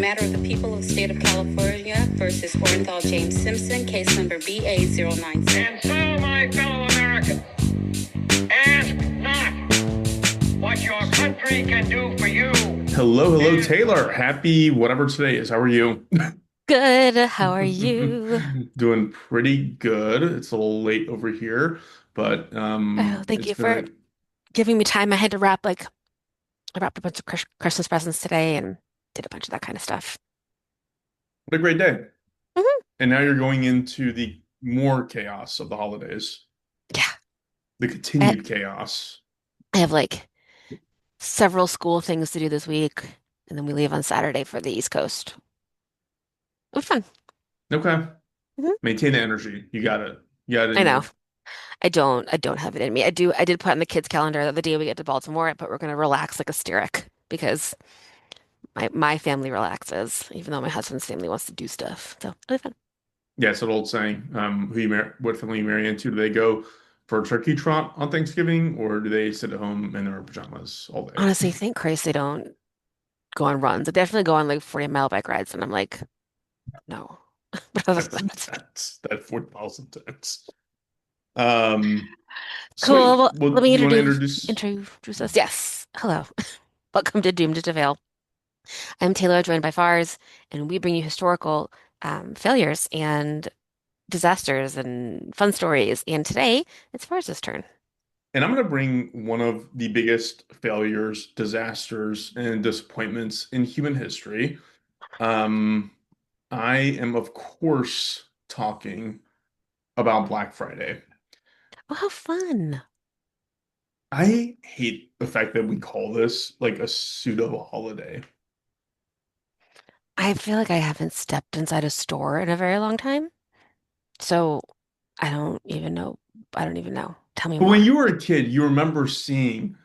matter of the people of the state of California versus Orenthal James Simpson, case number BA096. And so, my fellow Americans, ask not what your country can do for you. Hello, Taylor. Happy whatever today is. How are you? Good. How are you? Doing pretty good. It's a little late over here, but Oh, thank it's you been for giving me time. I had to I wrapped a bunch of Christmas presents today and did a bunch of that kind of stuff. what a great day. hmm And now you're going into the more chaos of the holidays, Yeah. the I, continued chaos. I have like several school things to do this week, and then we leave on Saturday for the East Coast. It was fun. Okay. hmm Maintain the energy. You got it. You got it I in know. you. I don't have it in me. I did put on the kids' calendar that the day we get to Baltimore, but we're gonna relax like a Steric because my family relaxes, even though my husband's family wants to do stuff. So it'll be fun. Yeah, it's an old saying. What family you marry into? Do they go for a turkey trot on Thanksgiving, or do they sit at home in their pajamas all day? Honestly, thank Christ they don't go on runs. I definitely go on like 40-mile bike rides, and I'm like, no. But other That's than that, intense. That 40,000 times. Um, cool. Sweet. Well, Well, let me you want to introduce? introduce us. Yes. Hello. Welcome to Doomed to Fail. I'm Taylor, joined by Farz, and we bring you historical failures and disasters and fun stories. And today it's Farz's turn. And I'm going to bring one of the biggest failures, disasters, and disappointments in human history. Um, I am, of course, talking about Black Friday. Oh, how fun. I hate the fact that we call this like a pseudo holiday. I feel like I haven't stepped inside a store in a very long time. So I don't even know. I don't even know. Tell me But when more. you were a kid, you remember seeing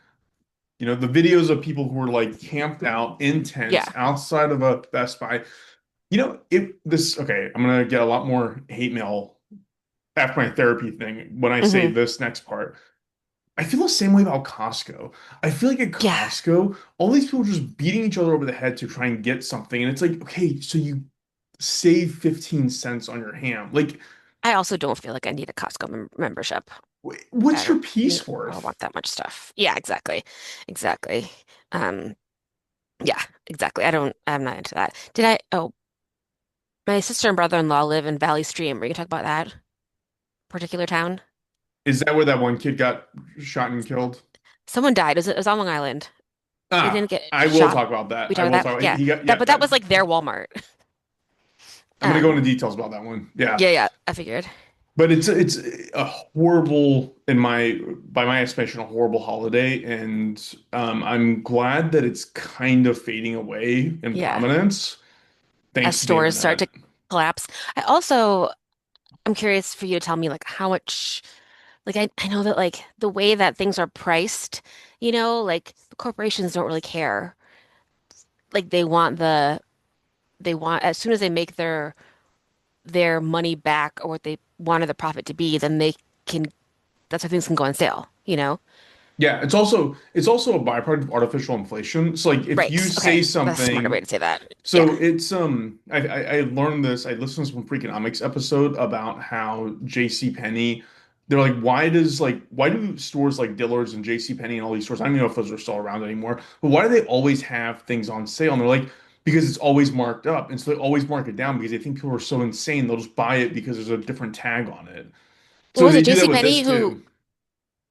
the videos of people who were like camped out in tents Yeah. outside of a Best Buy. Okay, I'm gonna get a lot more hate mail after my therapy thing when I say hmm this next part. I feel the same way about Costco. I feel like at Yeah. Costco, all these people are just beating each other over the head to try and get something. And it's like, okay, so you save 15 cents on your ham. Like, I also don't feel like I need a Costco membership. I what's your don't need piece I don't worth? want that much stuff. Yeah, exactly. Exactly. Um, yeah, exactly. I'm not into that. My sister and brother-in-law live in Valley Stream. Are you gonna talk about that particular town? Is that where that one kid got shot and killed? Someone died. It was on Long Island. They didn't get I will shot. talk about that. We I talked will about that? talk. Yeah. He got, That, yeah, but that was like their Walmart. I'm gonna go Um, into details about that one. Yeah. yeah, yeah, I figured. But it's a horrible, by my estimation, a horrible holiday, and I'm glad that it's kind of fading away in Yeah. prominence As thanks to the stores start internet. to collapse. I'm curious for you to tell me like how much like I know that like the way that things are priced, like the corporations don't really care. Like they want as soon as they make their money back or what they wanted the profit to be, then they can that's how things can go on sale. Yeah, it's also a byproduct of artificial inflation. So like if you Right. Okay. say That's a smarter way something, to say that. Yeah. so it's I learned this. I listened to some Freakonomics episode about how J.C. Penney. They're like, why do stores like Dillard's and J.C. Penney and all these stores? I don't even know if those are still around anymore. But why do they always have things on sale? And they're like, because it's always marked up, and so they always mark it down because they think people are so insane they'll just buy it because there's a different tag on it. What So was they it, do that J.C. with Penney this too.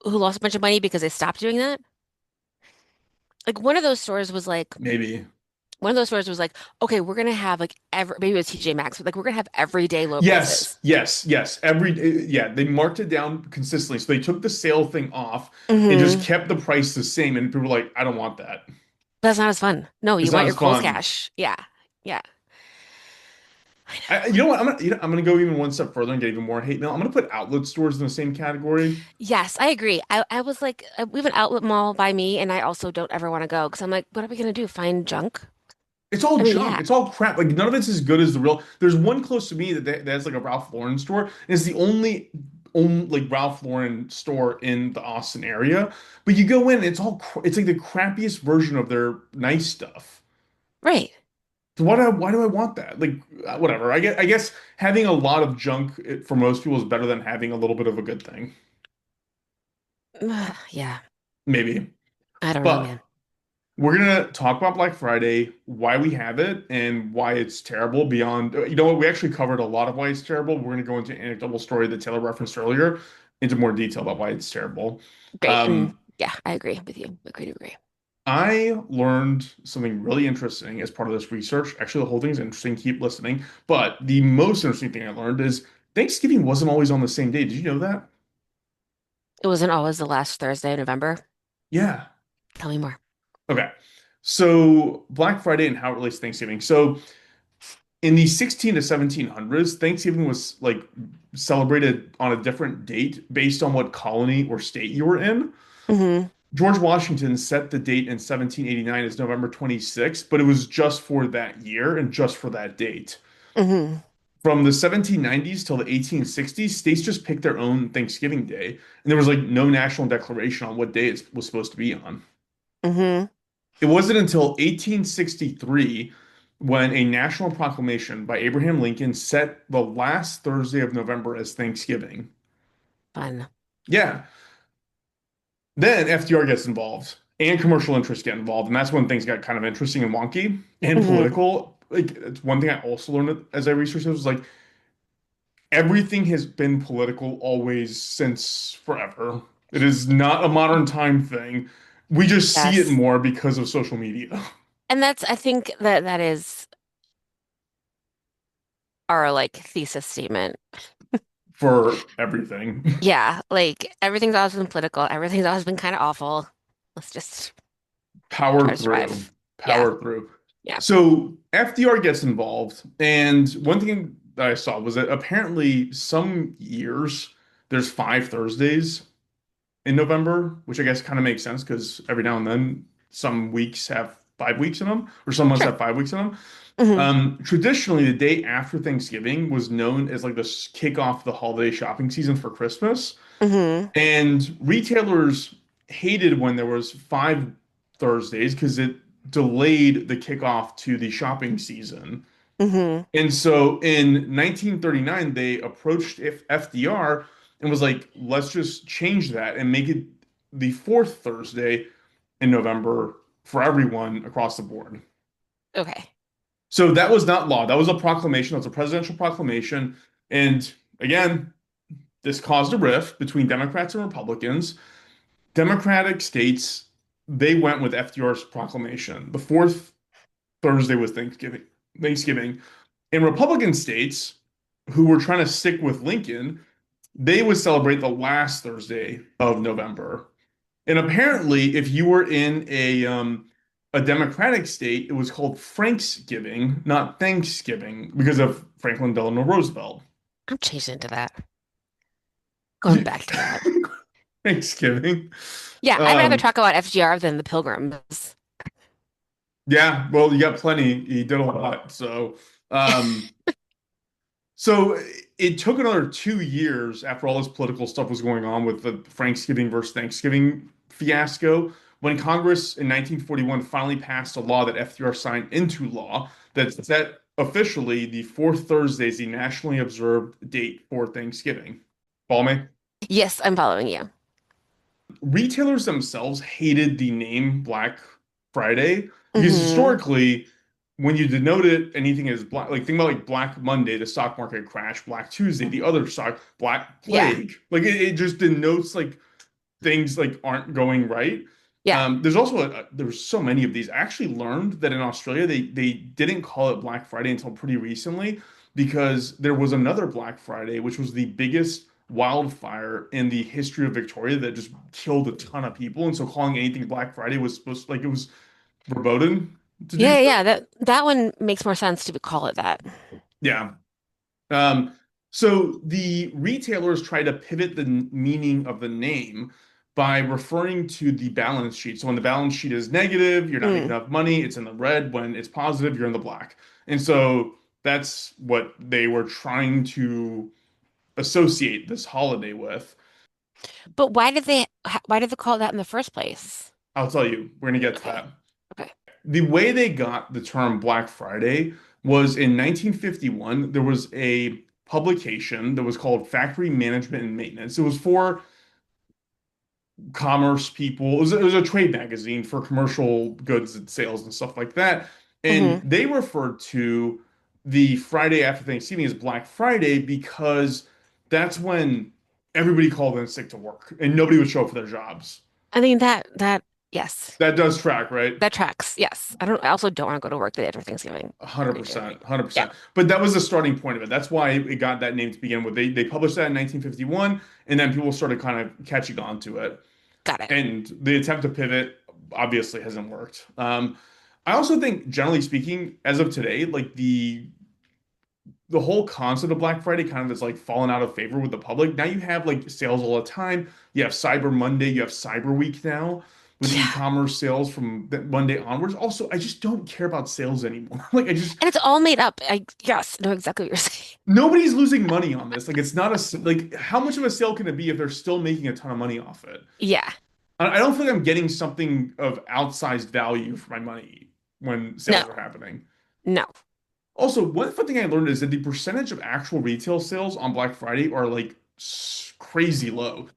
who lost a bunch of money because they stopped doing that? Like Maybe. one of those stores was like, okay, we're gonna have like every maybe it was TJ Maxx, but like we're gonna have everyday low Yes, prices. yes, yes. Yeah, they marked it down consistently. So they took the sale thing off and just hmm kept the price the same. And people were like, I don't want that. That's not as fun. No, you It's want not your as Kohl's fun. cash. Yeah. Yeah. I You know know. what? I'm gonna go even one step further and get even more hate mail. I'm gonna put outlet stores in the same category. Yes, I agree. I was like, we have an outlet mall by me, and I also don't ever want to go because I'm like, what are we gonna do? Find junk? It's all I mean, junk. yeah, It's all crap. Like none of it's as good as the real. There's one close to me that has like a Ralph Lauren store, and it's the only like Ralph Lauren store in the Austin area. But you go in, it's like the crappiest version of their nice stuff. right. So why do I want that? Like whatever. I guess having a lot of junk for most people is better than having a little bit of a good thing. Yeah, Maybe. I don't know, But man. we're gonna talk about Black Friday, why we have it, and why it's terrible beyond, you know what, we actually covered a lot of why it's terrible. We're gonna go into an anecdotal story that Taylor referenced earlier, into more detail about why it's terrible. Great. And Um, yeah, I agree with you. Agree to agree. I learned something really interesting as part of this research. Actually, the whole thing is interesting. Keep listening. But the most interesting thing I learned is Thanksgiving wasn't always on the same day. Did you know that? It wasn't always the last Thursday of November. Yeah. Tell me more. Okay. So Black Friday and how it relates to Thanksgiving. So in the 16 to 1700s, Thanksgiving was like celebrated on a different date based on what colony or state you were in. Hmm. George Washington set the date in 1789 as November 26th, but it was just for that year and just for that date. Hmm. From the 1790s till the 1860s, states just picked their own Thanksgiving day, and there was like no national declaration on what day it was supposed to be on. Hmm. It wasn't until 1863 when a national proclamation by Abraham Lincoln set the last Thursday of November as Thanksgiving. Fun. Yeah. Then FDR gets involved and commercial interests get involved, and that's when things got kind of interesting and wonky and Hmm. political. Like it's one thing I also learned as I researched it was like everything has been political always since forever. It is not a modern time thing. We just see it Yes. more because of social media And that's, I think that that is our like thesis statement. for everything. Yeah, like everything's always been political. Everything's always been kind of awful. Let's just try Power to through, survive. Yeah. power through. Yeah. So FDR gets involved, and one thing that I saw was that apparently some years there's 5 Thursdays in November, which I guess kind of makes sense because every now and then some weeks have 5 weeks in them, or some months Sure. have 5 weeks in them. Hmm. Traditionally, the day after Thanksgiving was known as like the kickoff of the holiday shopping season for Christmas. Hmm. And retailers hated when there was 5 Thursdays because it delayed the kickoff to the shopping season. Hmm. And so in 1939, they approached FDR and was like, let's just change that and make it the fourth Thursday in November for everyone across the board. Okay. So that was not law. That was a proclamation. That was a presidential proclamation. And again, this caused a rift between Democrats and Republicans. Democratic states, they went with FDR's proclamation. The fourth Thursday was Thanksgiving. Thanksgiving. In Republican states, who were trying to stick with Lincoln, they would celebrate the last Thursday of November. And apparently, if you were in a Democratic state, it was called Franksgiving, not Thanksgiving, because of Franklin Delano Roosevelt. I'm changing into that. Going back to that. Thanksgiving. Yeah, I'd rather Um, talk about FGR than the Pilgrims. yeah, well, you got plenty. He did a lot. Um, so it took another 2 years after all this political stuff was going on with the Franksgiving versus Thanksgiving fiasco, when Congress in 1941 finally passed a law that FDR signed into law that set officially the fourth Thursday is the nationally observed date for Thanksgiving. Follow me? Yes, I'm following you. Retailers themselves hated the name Black Friday because Hmm. historically, when you denote it anything as black, like think about like Black Monday, the stock market crash, Black Tuesday, the other stock, Black Yeah. Plague, like it just denotes like things like aren't going right. Yeah. There's also there's so many of these. I actually learned that in Australia they didn't call it Black Friday until pretty recently because there was another Black Friday, which was the biggest wildfire in the history of Victoria that just killed a ton of people. And so calling anything Black Friday was supposed to, like it was verboten to do Yeah, so. yeah, that one makes more sense to call it that. Yeah. Um, so the retailers try to pivot the meaning of the name by referring to the balance sheet. So when the balance sheet is negative, you're not making Mm. enough money. It's in the red. When it's positive, you're in the black. And so that's what they were trying to associate this holiday with. But why did they call it that in the first place? I'll tell you, we're going to get to Okay. that. Okay. The way they got the term Black Friday was in 1951. There was a publication that was called Factory Management and Maintenance. It was for commerce people. It was a trade magazine for commercial goods and sales and stuff like that. And Hmm. they referred to the Friday after Thanksgiving as Black Friday because that's when everybody called in sick to work and nobody would show up for their jobs. I mean yes. That does track, right? That tracks. Yes. I also don't want to go to work the day after Thanksgiving. Pretty clearly. 100%, Yeah. 100%. But that was the starting point of it. That's why it got that name to begin with. They published that in 1951, and then people started kind of catching on to it. Got it. And the attempt to pivot obviously hasn't worked. I also think, generally speaking, as of today, like the whole concept of Black Friday kind of has like fallen out of favor with the public. Now you have like sales all the time. You have Cyber Monday, you have Cyber Week now with Yeah. e-commerce sales from that Monday onwards. Also, I just don't care about sales anymore. Like I just And it's all made up. I yes, know exactly what you're saying. nobody's losing money on this. Like it's not like how much of a sale can it be if they're still making a ton of money off it? Yeah. I don't feel like I'm getting something of outsized value for my money when No. sales are happening. No. Also, one fun thing I learned is that the percentage of actual retail sales on Black Friday are like crazy low.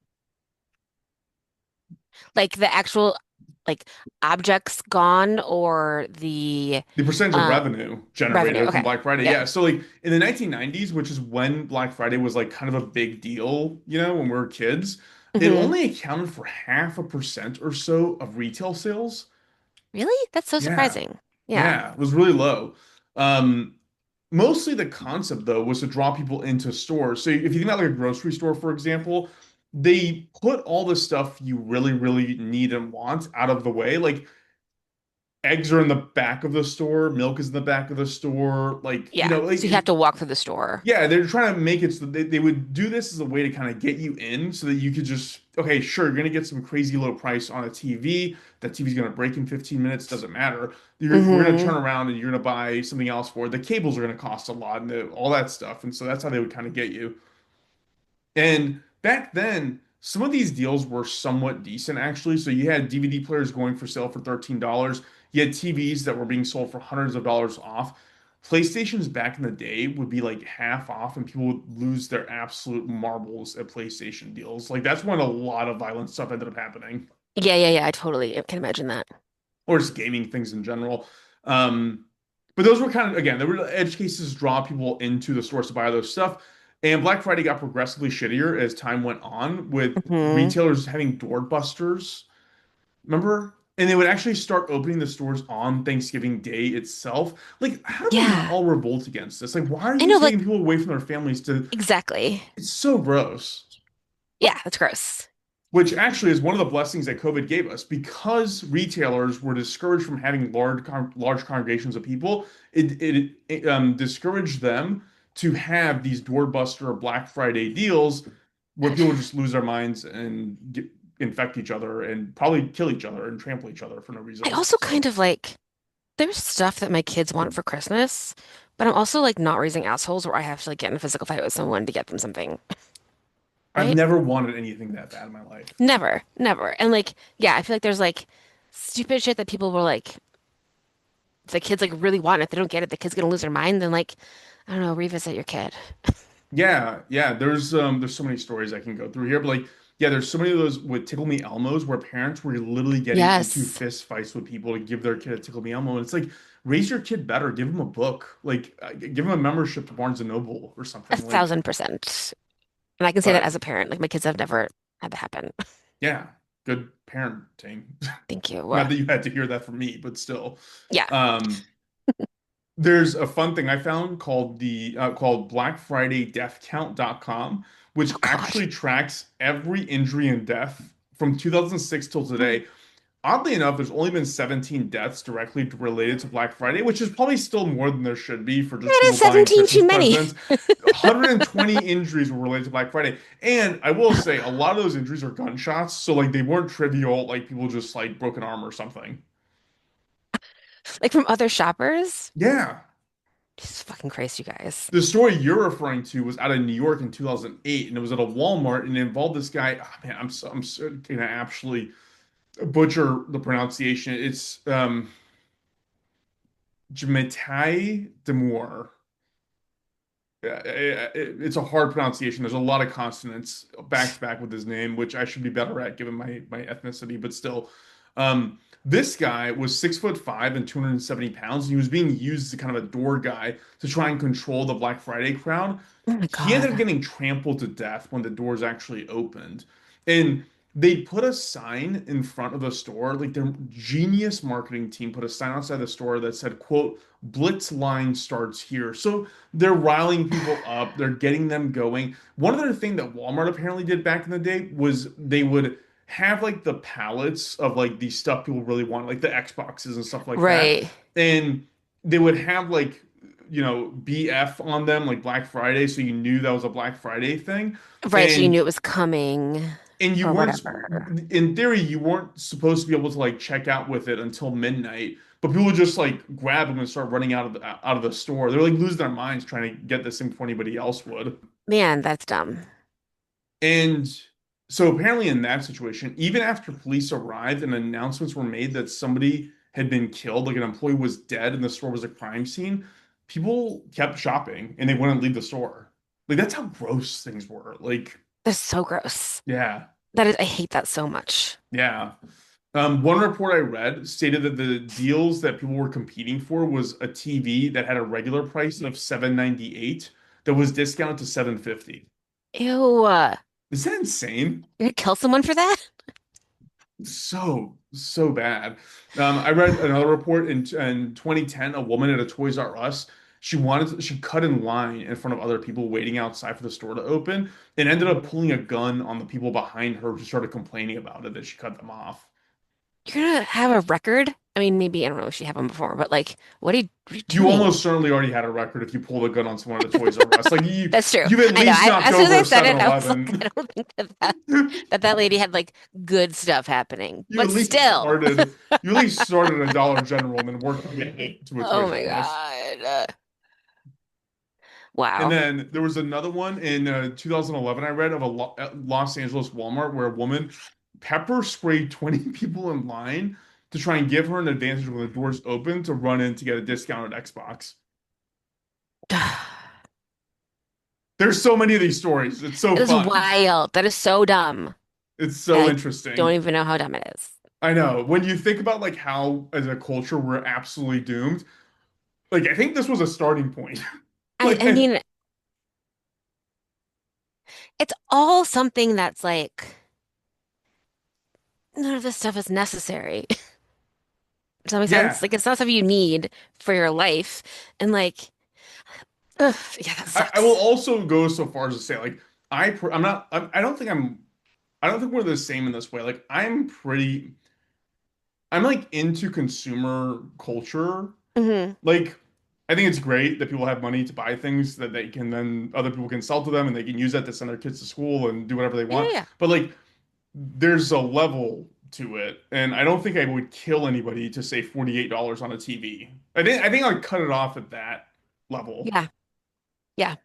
Like the actual like objects gone or the The percentage of um revenue revenue. generated from Okay. Black Friday. Yeah. Yeah. So like in the 1990s, which is when Black Friday was like kind of a big deal, when we were kids, it Hmm. only accounted for 0.5% or so of retail sales. Really? That's so Yeah. surprising. Yeah. Yeah, it was really low. Um, Mostly the concept though was to draw people into stores. So if you think about like a grocery store, for example, they put all the stuff you really, really need and want out of the way. Like eggs are in the back of the store, milk is in the back of the store. Like, Yeah. like So you have to walk through the store. yeah, they're trying to make it so they would do this as a way to kind of get you in so that you could just, okay, sure, you're gonna get some crazy low price on a TV. That TV's gonna break in 15 minutes, doesn't matter. We're gonna turn Hmm. around and you're gonna buy something else for it. The cables are gonna cost a lot and all that stuff. And so that's how they would kind of get you. And back then, some of these deals were somewhat decent actually. So you had DVD players going for sale for $13. You had TVs that were being sold for hundreds of dollars off. PlayStations back in the day would be like half off, and people would lose their absolute marbles at PlayStation deals. Like that's when a lot of violent stuff ended up happening, Yeah, yeah, yeah. I totally can imagine that. or just gaming things in general. Um, but those were kind of again, there were edge cases to draw people into the stores to buy those stuff. And Black Friday got progressively shittier as time went on, with Hmm. retailers having doorbusters. Remember? And they would actually start opening the stores on Thanksgiving Day itself. Like, how do we not Yeah. all revolt against this? Like, why are I you know, like taking people away from their families to? exactly. It's so gross. Yeah, that's gross. Which actually is one of the blessings that COVID gave us because retailers were discouraged from having large congregations of people. It discouraged them to have these doorbuster Black Friday deals where people just lose their minds and infect each other and probably kill each other and trample each other for no I reason. also kind So of like there's stuff that my kids want for Christmas, but I'm also like not raising assholes where I have to like get in a physical fight with someone to get them something, I've right? never wanted anything that bad in my life. Never, never. And like, yeah, I feel like there's like stupid shit that people were like, the kids like really want. If they don't get it, the kid's gonna lose their mind. Then like, I don't know, revisit your kid. Yeah, yeah. There's so many stories I can go through here, but like yeah, there's so many of those with Tickle Me Elmos where parents were literally getting into Yes, fist fights with people to give their kid a Tickle Me Elmo, and it's like raise your kid better, give him a book, like give him a membership to Barnes and Noble or a something. Like, 1000%. And I can say that but as a parent. Like my kids have never had that happen. yeah, good parenting. Thank you. Not that you had to hear that from me, but still. Yeah. Um, There's a fun thing I found called BlackFridayDeathCount.com, which Oh God. actually tracks every injury and death from 2006 till today. Oddly enough, there's only been 17 deaths directly related to Black Friday, which is probably still more than there should be for just That is people buying 17 Christmas too many. presents. 120 injuries were related to Black Friday. And I will say a lot of those injuries are gunshots, so like they weren't trivial, like people just like broke an arm or something. Like from other shoppers. Yeah. Jesus fucking Christ, you guys. The story you're referring to was out of New York in 2008, and it was at a Walmart, and it involved this guy. Oh, man, I'm so gonna actually butcher the pronunciation. It's Jamitai Demore. It's a hard pronunciation. There's a lot of consonants back to back with his name, which I should be better at given my ethnicity, but still. This guy was 6'5" and 270 pounds. And he was being used as kind of a door guy to try and control the Black Friday crowd. Oh my He ended up God. getting trampled to death when the doors actually opened. And they put a sign in front of the store, like their genius marketing team put a sign outside the store that said, quote, Blitz line starts here. So they're riling people up, they're getting them going. One other thing that Walmart apparently did back in the day was they would have like the pallets of like the stuff people really want, like the Xboxes and stuff like that. Right. And they would have like, BF on them, like Black Friday, so you knew that was a Black Friday thing. Right. So you And knew it was coming you or weren't, whatever. in theory, you weren't supposed to be able to like check out with it until midnight. But people would just like grab them and start running out of the store. They're like losing their minds trying to get this thing before anybody else would. Man, that's dumb. And so apparently in that situation, even after police arrived and announcements were made that somebody had been killed, like an employee was dead and the store was a crime scene, people kept shopping and they wouldn't leave the store. Like that's how gross things were. Like, That's so gross. yeah, That is, I hate that so much. yeah. One report I read stated that the deals that people were competing for was a TV that had a regular price of 798 that was discounted to 750. Ew. Is that insane? You're gonna kill someone for that? So bad. I read another report in 2010, a woman at a Toys R Us, she cut in line in front of other people waiting outside for the store to open and ended up pulling a gun on the people behind her who started complaining about it that she cut them off. You're gonna have a record? I mean, maybe, I don't know if she had one before, but like, what are you You doing? almost certainly already had a record if you pulled a gun on someone at a Toys R Us. Like That's true. you've at I know. least knocked As soon as over I a said it, I was like, 7-Eleven. I don't think that lady had like good stuff happening. You at But least still. started you at least started a Dollar General and then worked your way to a Oh Toys my R Us. God. And Wow. then there was another one in 2011 I read of a Los Angeles Walmart where a woman pepper sprayed 20 people in line to try and give her an advantage when the doors open to run in to get a discounted Xbox. There's so many of these stories. It's so It is fun. wild. That is so dumb. It's And so I don't interesting. even know how dumb it is. I know. When you think about like how as a culture we're absolutely doomed, like I think this was a starting point. I, Like I mean, it's all something that's like none of this stuff is necessary. Does that make yeah. sense? Like it's not stuff you need for your life. And like, ugh, yeah, that I will sucks. also go so far as to say like I'm not I don't think we're the same in this way. Like I'm like into consumer culture. Hmm. Like I think it's great that people have money to buy things that they can then other people can sell to them and they can use that to send their kids to school and do whatever they Yeah, want. yeah, But like there's a level to it, and I don't think I would kill anybody to say $48 on a TV. I think I'd cut it off at that level. yeah, yeah.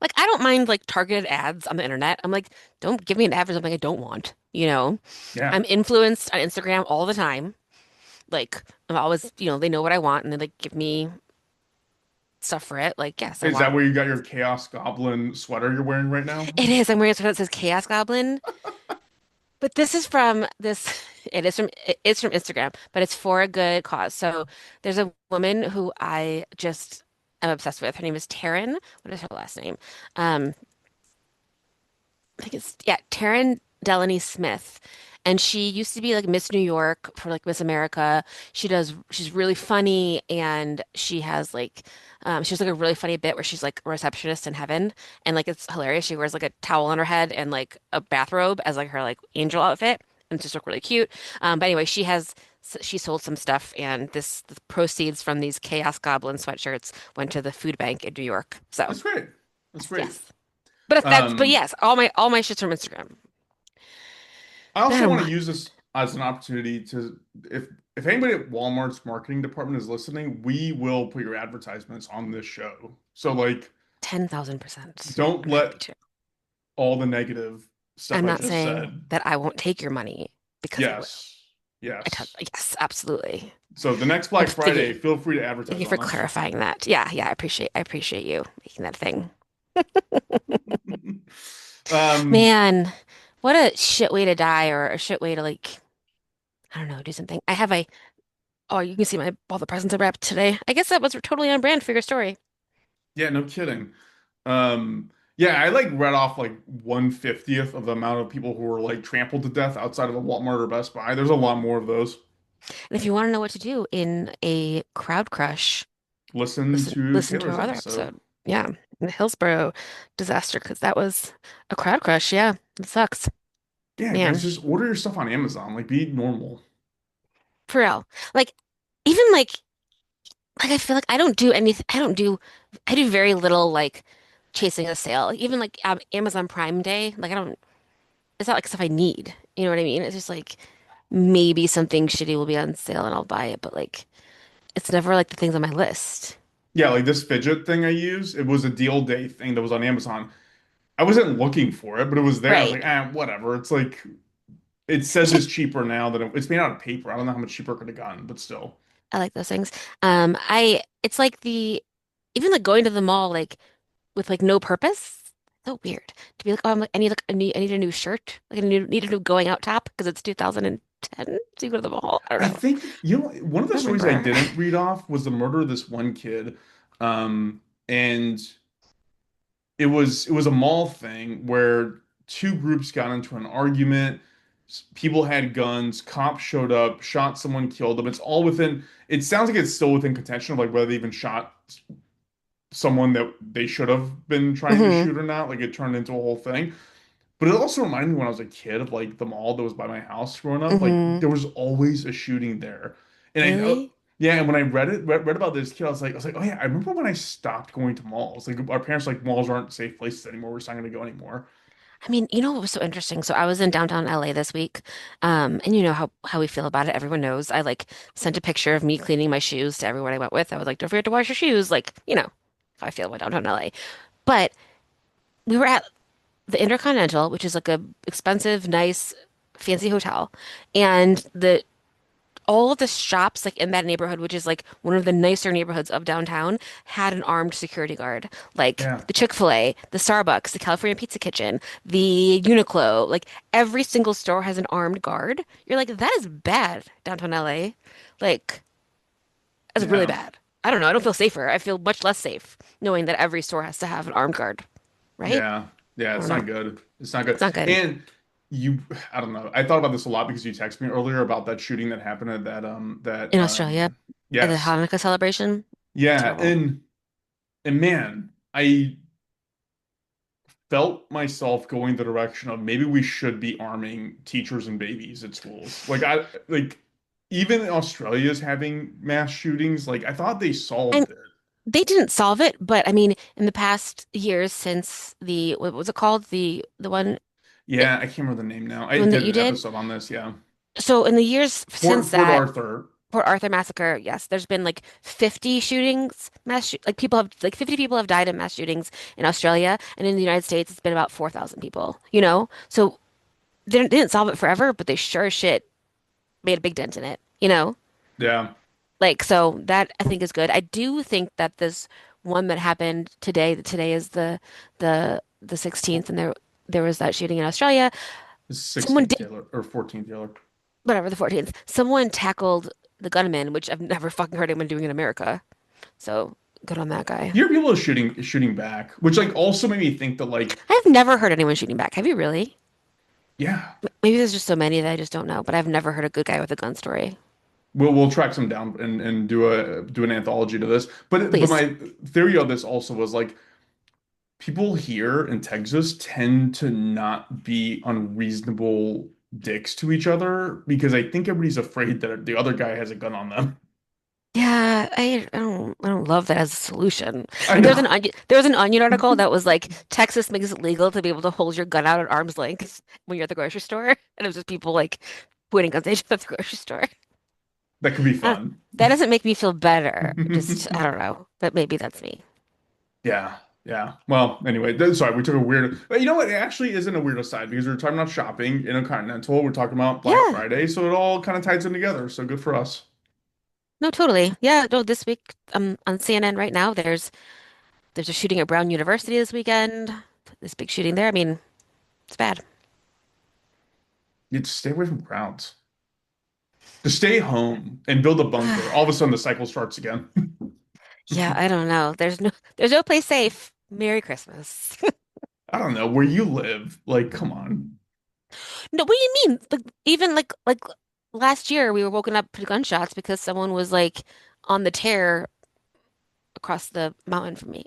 Like I don't mind like targeted ads on the internet. I'm like, don't give me an ad for something I don't want, you know? Yeah. I'm influenced on Instagram all the time. Like I'm always, they know what I want and they like give me stuff for it. Like, yes, I Is that want where you got your Chaos Goblin sweater you're wearing right now? it is. I'm wearing something that says Chaos Goblin. But this is from this it's from Instagram, but it's for a good cause. So there's a woman who I just am obsessed with. Her name is Taryn. What is her last name? Um, I think it's yeah, Taryn Delaney Smith. And she used to be like Miss New York for like Miss America. She's really funny and she has like a really funny bit where she's like a receptionist in heaven and like it's hilarious. She wears like a towel on her head and like a bathrobe as like her like angel outfit and it's just like really cute. But anyway, she sold some stuff and the proceeds from these Chaos Goblin sweatshirts went to the food bank in New York. So That's great. That's great. yes. But Um, yes, all my shit's from Instagram. I I also don't want to mind. use this as an opportunity to if anybody at Walmart's marketing department is listening, we will put your advertisements on this show. So like 10,000%. don't I'm happy let to. all the negative stuff I'm I not just saying said. that I won't take your money because I will. Yes. Yes. Yes, absolutely. So the next And Black thank Friday, feel free to thank advertise you for on us. clarifying that. Yeah, yeah, I appreciate you making that a thing. Um, Man, what a shit way to die or a shit way to like, I don't know, do something. I have a Oh, you can see my all the presents I wrapped today. I guess that was totally on brand for your story. yeah, no kidding. Yeah, I like read off like 1/50th of the amount of people who were like trampled to death outside of a Walmart or Best Buy. There's a lot more of those. And if you want to know what to do in a crowd crush, Listen to listen to Taylor's our other episode. episode. Yeah, the Hillsborough disaster because that was a crowd crush. Yeah, it sucks, Yeah, guys, man. just order your stuff on Amazon. Like, be normal. For real. Like even like I feel like I don't do anything. I do very little like chasing a sale. Like, even like Amazon Prime Day. Like I don't. It's not like stuff I need. You know what I mean? It's just like maybe something shitty will be on sale and I'll buy it, but like it's never like the things on my list. Yeah, like this fidget thing I use, it was a deal day thing that was on Amazon. I wasn't looking for it, but it was there. I was Right. like, whatever. It's like it says it's cheaper now than it's made out of paper. I don't know how much cheaper it could have gotten, but still. I like those things. It's like the even like going to the mall like with like no purpose. So weird to be like, oh, I need a new shirt. Like need a new going out top because it's 2010. So you go to the mall. I don't I know. think, one of I the don't stories I remember. didn't read off was the murder of this one kid. And it was a mall thing where two groups got into an argument. People had guns, cops showed up, shot someone, killed them. It's all within, it sounds like it's still within contention of like whether they even shot someone that they should have been trying to Hmm. shoot or not. Like it turned into a whole thing. But it also reminded me when I was a kid of like the mall that was by my house growing up. Like Hmm. there was always a shooting there, and Really? yeah. And when I read about this kid, I was like, oh yeah, I remember when I stopped going to malls. Like our parents were like malls aren't safe places anymore. We're just not going to go anymore. I mean, you know what was so interesting? So I was in downtown LA this week, and you know how we feel about it. Everyone knows. I like sent a picture of me cleaning my shoes to everyone I went with. I was like, "Don't forget to wash your shoes." Like, you know, how I feel about downtown LA. But we were at the Intercontinental, which is like a expensive, nice, fancy hotel, and the all of the shops like in that neighborhood, which is like one of the nicer neighborhoods of downtown, had an armed security guard. Like Yeah, the Chick-fil-A, the Starbucks, the California Pizza Kitchen, the Uniqlo, like every single store has an armed guard. You're like, that is bad, downtown LA. Like, that's really yeah, bad. I don't know. I don't feel safer. I feel much less safe knowing that every store has to have an armed guard, right? yeah, yeah. I don't It's know. not good. It's not good. It's not good. And you, I don't know. I thought about this a lot because you texted me earlier about that shooting that happened at In Australia, at the yes, Hanukkah celebration, yeah, terrible. and man, I felt myself going the direction of maybe we should be arming teachers and babies at schools. Like even Australia is having mass shootings. Like I thought they And solved it. they didn't solve it, but I mean, in the past years since what was it called? The one Yeah, I can't remember the name now. the I one that did you an did. episode on this. Yeah, So in the years since Port that Arthur. Port Arthur massacre, yes, there's been like 50 shootings, like people have like 50 people have died in mass shootings in Australia, and in the United States it's been about 4,000 people, you know? So they didn't solve it forever, but they sure as shit made a big dent in it, you know? Yeah, Like so that I think is good. I do think that this one that happened today, that today is the 16th and there was that shooting in Australia. it's Someone 16th did Taylor or 14th Taylor. whatever the 14th. Someone tackled the gunman, which I've never fucking heard anyone doing in America. So good on that guy. You hear people shooting back, which like also made me think that like I've never heard anyone shooting back. Have you really? yeah, Maybe there's just so many that I just don't know, but I've never heard a good guy with a gun story. we'll track some down and do an anthology to this. But Please. my theory of this also was like people here in Texas tend to not be unreasonable dicks to each other because I think everybody's afraid that the other guy has a gun on them. Yeah, I don't love that as a solution. I Like know. there was an Onion article that was like Texas makes it legal to be able to hold your gun out at arm's length when you're at the grocery store, and it was just people like pointing guns at each other at the grocery store. That could be Uh, fun. that doesn't make me feel better. Just I don't know, but maybe that's me. Yeah. Yeah. Well, anyway, sorry, we took a weird, but you know what? It actually isn't a weird aside because we're talking about shopping in a Continental. We're talking about Black Yeah. Friday, so it all kind of ties in together. So good for us. No, totally. Yeah, no, this week on CNN right now, there's a shooting at Brown University this weekend. This big shooting there. I mean, it's bad. You just stay away from crowds. Just stay home and build a bunker. All of a sudden, the cycle starts again. Yeah, I don't know. There's no place safe. Merry Christmas. I don't know where you live. Like, come on. No, what do you mean? Like even like last year we were woken up to gunshots because someone was like on the tear across the mountain from me.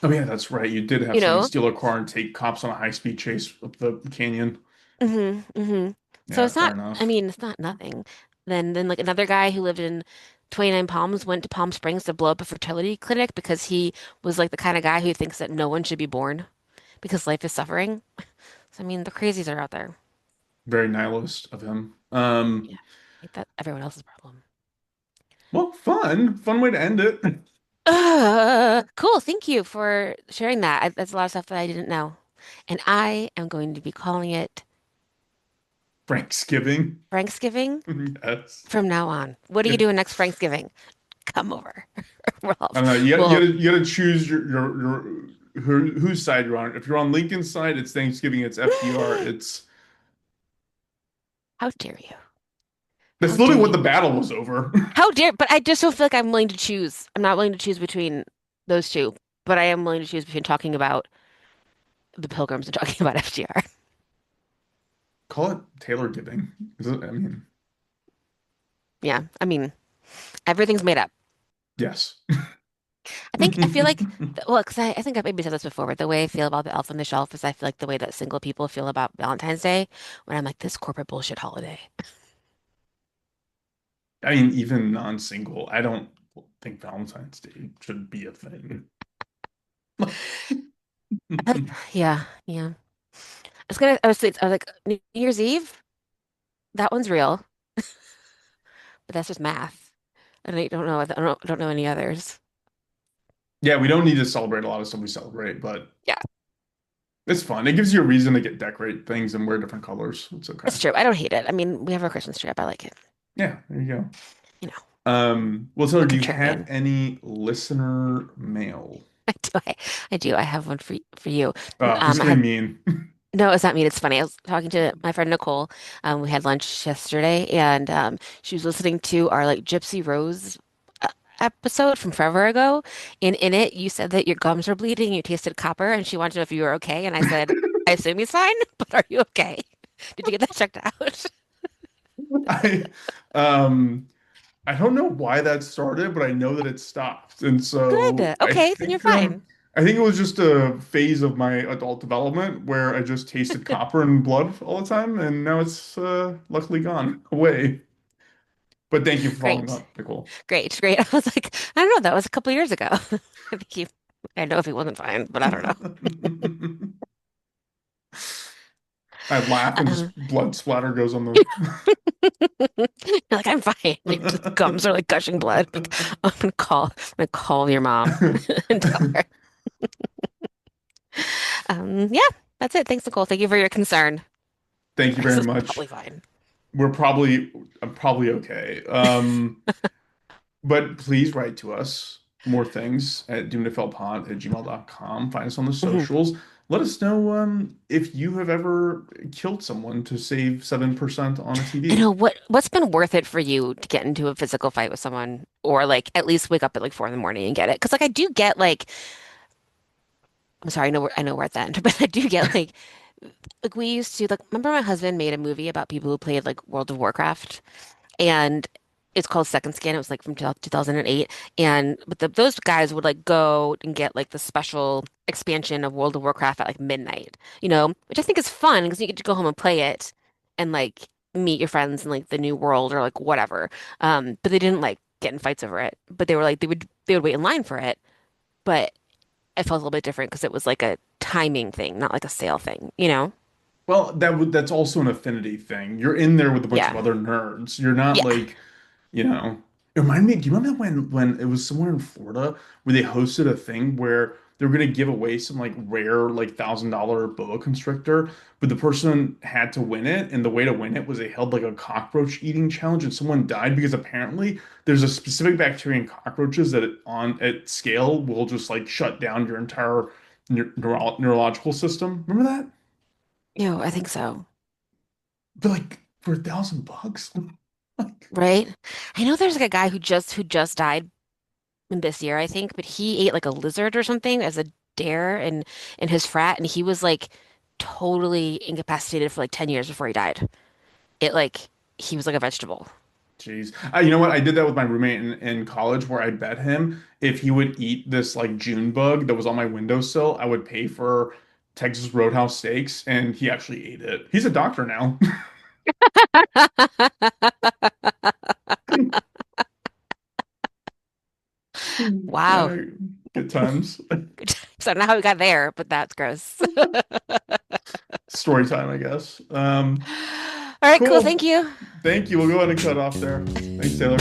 Oh yeah, that's right. You did have You someone know? steal a car and take cops on a high-speed chase up the canyon. So Yeah, it's fair not, I enough. mean, it's not nothing. Then like another guy who lived in 29 Palms went to Palm Springs to blow up a fertility clinic because he was like the kind of guy who thinks that no one should be born because life is suffering. So I mean, the crazies are out there. Very nihilist of him. Yeah. Like that everyone else's problem. Well, fun way to end it. Cool. Thank you for sharing that. That's a lot of stuff that I didn't know. And I am going to be calling it Franksgiving. Franksgiving Yes. from now on. What are you Yeah. doing next Franksgiving? Come over. We'll, I don't know. You gotta, you we'll, gotta, you gotta choose whose side you're on. If you're on Lincoln's side, it's Thanksgiving. It's FDR. It's how dare you? that's How literally dare what the you? battle was over. How dare, but I just don't feel like I'm willing to choose. I'm not willing to choose between those two, but I am willing to choose between talking about the Pilgrims and talking about FDR. Call it Taylor giving. I mean, Yeah, I mean, everything's made up. yes. I feel like, well, because I think I've maybe said this before, but the way I feel about the Elf on the Shelf is I feel like the way that single people feel about Valentine's Day, when I'm like, this corporate bullshit holiday. I mean, even non-single, I don't think Valentine's Day should be a thing. Yeah, yeah. I was like, New Year's Eve, that one's real, but that's just math. And I don't know any others. Yeah, we don't need to celebrate a lot of stuff we celebrate, but Yeah, it's fun. It gives you a reason to get decorate things and wear different colors. It's okay. it's true. I don't hate it. I mean, we have our Christmas tree up. I like it. Yeah, there you go. You know, Well, Taylor, I'm do you have contrarian. any listener mail? I do. I do. I have one for you. He's I gonna be had mean. No, it's not me. It's funny. I was talking to my friend Nicole. We had lunch yesterday, and she was listening to our like Gypsy Rose episode from forever ago. And in it, you said that your gums were bleeding, you tasted copper, and she wanted to know if you were okay. And I said, I assume he's fine, but are you okay? Did you get that checked out? I um I don't know why that started, but I know that it stopped. And Good. so Okay, then you're fine. I think it was just a phase of my adult development where I just tasted copper and blood all the time, and now it's luckily gone away. But thank you for following Great. up, Nicole. Great. I was like, I don't know. That was a couple years ago. I think I know if he wasn't fine, but I don't know. I laugh and Um, just blood splatter goes on the You're like, I'm fine. Like, the gums are like gushing blood. Like, I'm gonna call your mom and tell her. Yeah, that's it. Thanks, Nicole. Thank you for your concern. Thank you This very is much. probably fine. I'm probably okay. But please write to us more things at doomediffelpod@gmail.com. Find us on the Mhm. socials. Let us know if you have ever killed someone to save 7% on a I TV. know what's been worth it for you to get into a physical fight with someone, or like at least wake up at like 4 in the morning and get it. Because like I do get like, I'm sorry, I know we're at the end, but I do get like we used to like. Remember, my husband made a movie about people who played like World of Warcraft, and it's called Second Skin. It was like from 2008. And but those guys would like go and get like the special expansion of World of Warcraft at like midnight, which I think is fun because you get to go home and play it and like meet your friends in like the new world or like whatever. But they didn't like get in fights over it. But they were like they would wait in line for it. But it felt a little bit different because it was like a timing thing, not like a sale thing? Well, that's also an affinity thing. You're in there with a bunch of Yeah. other nerds. You're not Yeah. like, you know, it reminded me, do you remember when it was somewhere in Florida where they hosted a thing where they were gonna give away some like rare like $1,000 boa constrictor, but the person had to win it, and the way to win it was they held like a cockroach eating challenge, and someone died because apparently there's a specific bacteria in cockroaches that on at scale will just like shut down your entire neurological system. Remember that? I think so. But like for $1,000, like Right? I know there's like a guy who just died in this year, I think, but he ate like a lizard or something as a dare in his frat, and he was like totally incapacitated for like 10 years before he died. It like he was like a vegetable. jeez. You know what? I did that with my roommate in college where I bet him if he would eat this like June bug that was on my windowsill, I would pay for Texas Roadhouse steaks, and he actually ate it. He's a doctor now. Wow. Good times. So I don't know how we got there, but that's gross. Story time, I guess. All right, cool. Cool. Thank you. Thank you. We'll go ahead and cut off there. Thanks, Taylor.